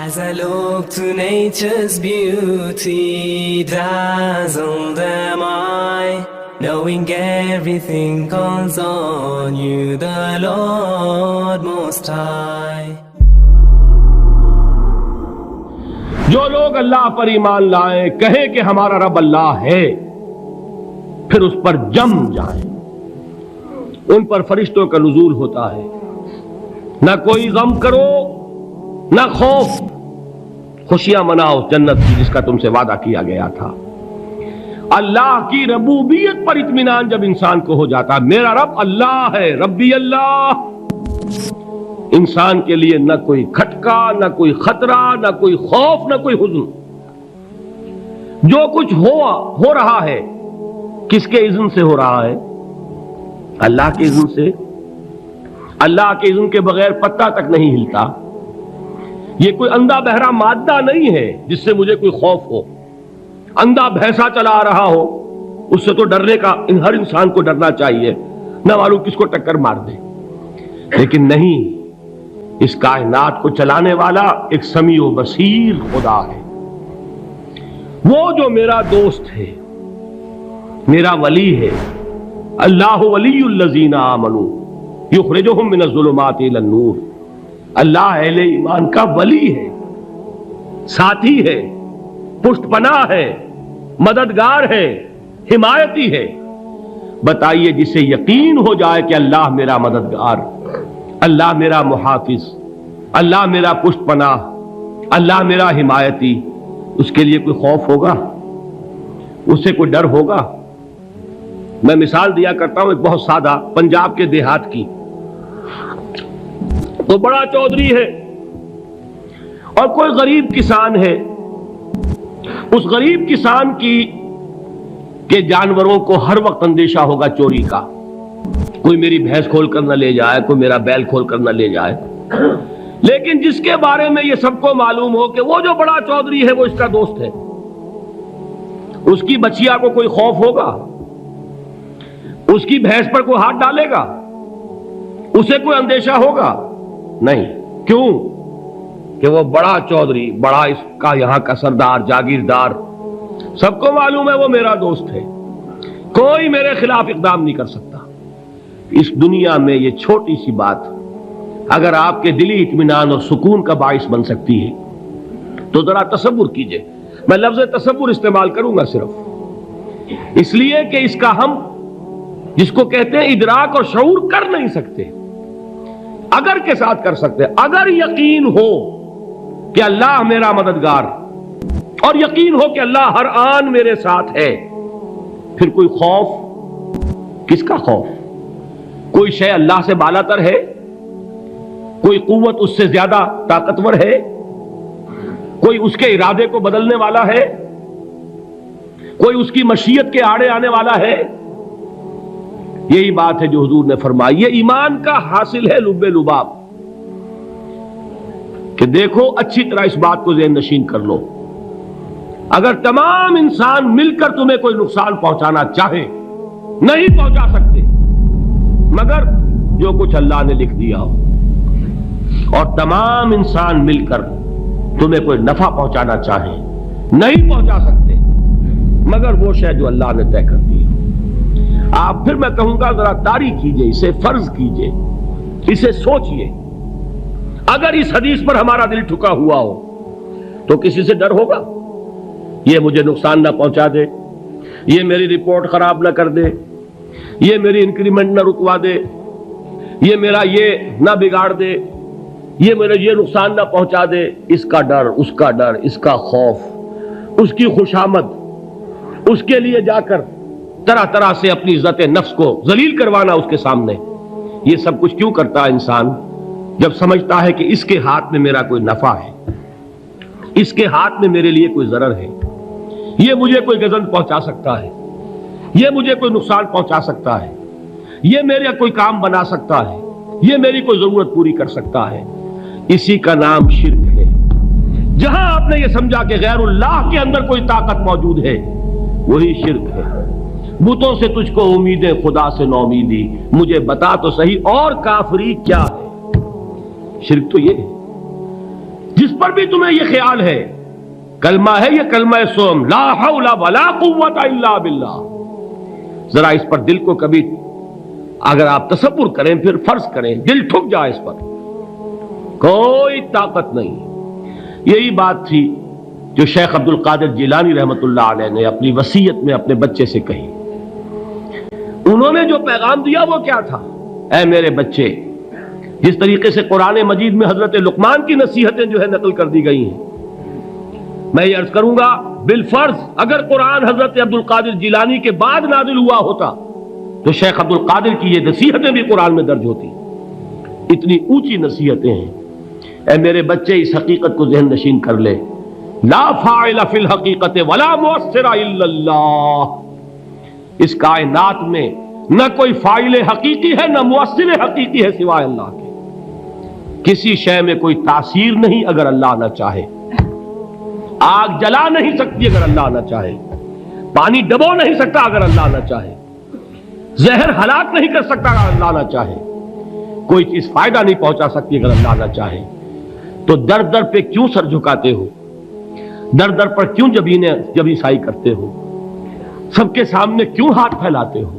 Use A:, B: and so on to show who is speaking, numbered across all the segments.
A: As I look to nature's beauty, dazzled am I, knowing everything calls on you, the Lord Most High.
B: جو لوگ اللہ پر ایمان لائیں کہیں کہ ہمارا رب اللہ ہے، پھر اس پر جم جائیں، ان پر فرشتوں کا نزول ہوتا ہے، نہ کوئی غم کرو نہ خوف، خوشیاں مناؤ جنت کی جس کا تم سے وعدہ کیا گیا تھا۔ اللہ کی ربوبیت پر اطمینان جب انسان کو ہو جاتا، میرا رب اللہ ہے، ربی اللہ، انسان کے لیے نہ کوئی کھٹکا، نہ کوئی خطرہ، نہ کوئی خوف، نہ کوئی حزن۔ جو کچھ ہو رہا ہے کس کے اذن سے ہو رہا ہے؟ اللہ کے اذن سے۔ اللہ کے اذن کے بغیر پتہ تک نہیں ہلتا۔ یہ کوئی اندھا بہرا مادہ نہیں ہے جس سے مجھے کوئی خوف ہو۔ اندھا بھینسا چلا آ رہا ہو اس سے تو ڈرنے کا ہر انسان کو ڈرنا چاہیے، نہ معلوم کس کو ٹکر مار دے، لیکن نہیں، اس کائنات کو چلانے والا ایک سمیع و بصیر خدا ہے، وہ جو میرا دوست ہے، میرا ولی ہے۔ اللہ ولی الذین آمنوا یخرجہم من الظلمات الی النور۔ اللہ اہل ایمان کا ولی ہے، ساتھی ہے، پشت پناہ ہے، مددگار ہے، حمایتی ہے۔ بتائیے جسے یقین ہو جائے کہ اللہ میرا مددگار، اللہ میرا محافظ، اللہ میرا پشت پناہ، اللہ میرا حمایتی، اس کے لیے کوئی خوف ہوگا؟ اس سے کوئی ڈر ہوگا؟ میں مثال دیا کرتا ہوں ایک بہت سادہ، پنجاب کے دیہات کی۔ تو بڑا چودھری ہے اور کوئی غریب کسان ہے، اس غریب کسان کے جانوروں کو ہر وقت اندیشہ ہوگا چوری کا، کوئی میری بھینس کھول کر نہ لے جائے، کوئی میرا بیل کھول کر نہ لے جائے۔ لیکن جس کے بارے میں یہ سب کو معلوم ہو کہ وہ جو بڑا چودھری ہے وہ اس کا دوست ہے، اس کی بچیا کو کوئی خوف ہوگا؟ اس کی بھینس پر کوئی ہاتھ ڈالے گا؟ اسے کوئی اندیشہ ہوگا؟ نہیں۔ کیوں؟ کہ وہ بڑا چودھری، بڑا اس کا یہاں کا سردار، جاگیردار، سب کو معلوم ہے وہ میرا دوست ہے، کوئی میرے خلاف اقدام نہیں کر سکتا۔ اس دنیا میں یہ چھوٹی سی بات اگر آپ کے دلی اطمینان اور سکون کا باعث بن سکتی ہے تو ذرا تصور کیجئے۔ میں لفظ تصور استعمال کروں گا صرف اس لیے کہ اس کا ہم جس کو کہتے ہیں ادراک اور شعور کر نہیں سکتے، اگر کے ساتھ کر سکتے۔ اگر یقین ہو کہ اللہ میرا مددگار اور یقین ہو کہ اللہ ہر آن میرے ساتھ ہے، پھر کوئی خوف؟ کس کا خوف؟ کوئی شے اللہ سے بالا تر ہے؟ کوئی قوت اس سے زیادہ طاقتور ہے؟ کوئی اس کے ارادے کو بدلنے والا ہے؟ کوئی اس کی مشیت کے آڑے آنے والا ہے؟ یہی بات ہے جو حضور نے فرمائی، یہ ایمان کا حاصل ہے لب لباب، کہ دیکھو اچھی طرح اس بات کو ذہن نشین کر لو، اگر تمام انسان مل کر تمہیں کوئی نقصان پہنچانا چاہے نہیں پہنچا سکتے، مگر جو کچھ اللہ نے لکھ دیا ہو، اور تمام انسان مل کر تمہیں کوئی نفع پہنچانا چاہے نہیں پہنچا سکتے، مگر وہ شے جو اللہ نے طے کر دی ہو۔ آپ پھر میں کہوں گا ذرا طاری کیجئے، اسے فرض کیجئے، اسے سوچئے۔ اگر اس حدیث پر ہمارا دل ٹھکا ہوا ہو تو کسی سے ڈر ہوگا؟ یہ مجھے نقصان نہ پہنچا دے، یہ میری رپورٹ خراب نہ کر دے، یہ میری انکریمنٹ نہ رکوا دے، یہ میرا یہ نہ بگاڑ دے، یہ میرا یہ نقصان نہ پہنچا دے۔ اس کا ڈر، اس کا ڈر، اس کا خوف، اس کی خوشامد، اس کے لیے جا کر طرح طرح سے اپنی عزت نفس کو ذلیل کروانا اس کے سامنے، یہ سب کچھ کیوں کرتا ہے انسان؟ جب سمجھتا ہے کہ اس کے ہاتھ میں میرا کوئی نفع ہے، اس کے ہاتھ میں میرے لیے کوئی ضرر ہے، یہ مجھے کوئی گزن پہنچا سکتا ہے، یہ مجھے کوئی نقصان پہنچا سکتا ہے، یہ میرا کوئی کام بنا سکتا ہے، یہ میری کوئی ضرورت پوری کر سکتا ہے، اسی کا نام شرک ہے۔ جہاں آپ نے یہ سمجھا کہ غیر اللہ کے اندر کوئی طاقت موجود ہے، وہی شرک ہے۔ بتوں سے تجھ کو امیدیں، خدا سے نو امیدی، مجھے بتا تو صحیح اور کافری کیا ہے؟ شرک تو یہ ہے جس پر بھی تمہیں یہ خیال ہے، کلمہ ہے یہ کلمہ سوم، لا حول ولا قوت الا باللہ، ذرا اس پر دل کو کبھی اگر آپ تصور کریں، پھر فرض کریں، دل ٹھک جائے اس پر، کوئی طاقت نہیں۔ یہی بات تھی جو شیخ عبد القادر جیلانی رحمۃ اللہ علیہ نے اپنی وصیت میں اپنے بچے سے کہی۔ انہوں نے جو پیغام دیا وہ کیا تھا؟ اے میرے بچے، جس طریقے سے قرآن مجید میں حضرت لقمان کی نصیحتیں جو ہے نقل کر دی گئی ہیں، میں یہ عرض کروں گا بالفرض اگر قرآن حضرت عبد القادر جیلانی کے بعد نازل ہوا ہوتا تو شیخ عبد القادر کی یہ نصیحتیں بھی قرآن میں درج ہوتی۔ اتنی اونچی نصیحتیں ہیں۔ اے میرے بچے، اس حقیقت کو ذہن نشین کر لے، لا فاعل فی الحقیقت ولا مؤثر الا اللہ، اس کائنات میں نہ کوئی فاعل حقیقی ہے نہ مؤثر حقیقی ہے سوائے اللہ کے۔ کسی شے میں کوئی تاثیر نہیں اگر اللہ نہ چاہے، آگ جلا نہیں سکتی اگر اللہ نہ چاہے، پانی ڈبو نہیں سکتا اگر اللہ نہ چاہے، زہر ہلاک نہیں کر سکتا اگر اللہ نہ چاہے، کوئی چیز فائدہ نہیں پہنچا سکتی اگر اللہ نہ چاہے۔ تو در در پہ کیوں سر جھکاتے ہو؟ در در پر کیوں جبیں سائی کرتے ہو؟ سب کے سامنے کیوں ہاتھ پھیلاتے ہو؟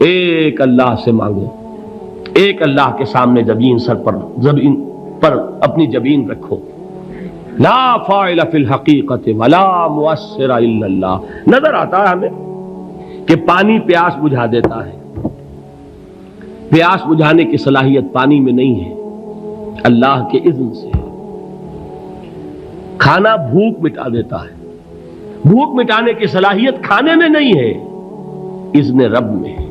B: ایک اللہ سے مانگو، ایک اللہ کے سامنے زمین پر اپنی جبین رکھو، لا فاعل فی الحقیقت ولا مؤثر الا اللہ۔ نظر آتا ہے ہمیں کہ پانی پیاس بجھا دیتا ہے، پیاس بجھانے کی صلاحیت پانی میں نہیں ہے، اللہ کے اذن سے۔ کھانا بھوک مٹا دیتا ہے، بھوک مٹانے کی صلاحیت کھانے میں نہیں ہے، اذن رب میں ہے۔